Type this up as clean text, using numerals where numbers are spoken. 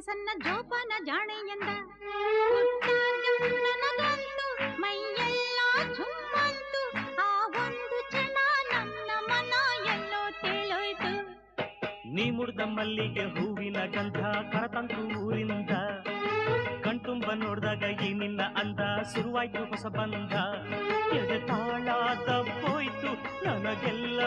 ಸಣ್ಣ ಜೋಪಾನ ಜಾಣೆ ಎಂದ ನನಗಂತೂ ಮೈಯೆಲ್ಲ ಝುಮ್ಮಂತು ಆ ಒಂದು ಕ್ಷಣ ನನ್ನ ಮನ ಎಲ್ಲೋ ತೇಲೋಯ್ತು ನೀ ಮುಡ್ದ ಮಲ್ಲಿಗೆ ಹೂವಿನ ಗಂಧ ಕರತಂತು ಊರಿಂದ ಕಣ್ತುಂಬ ನೋಡ್ದಾಗ ಈ ನಿನ್ನ ಅಂದ ಶುರುವಾಯ್ತು ಹೊಸ ಬಂಧ ಎದೆ ತಾಳ ದಬ್ಬೋಯ್ತು ನನಗೆಲ್ಲ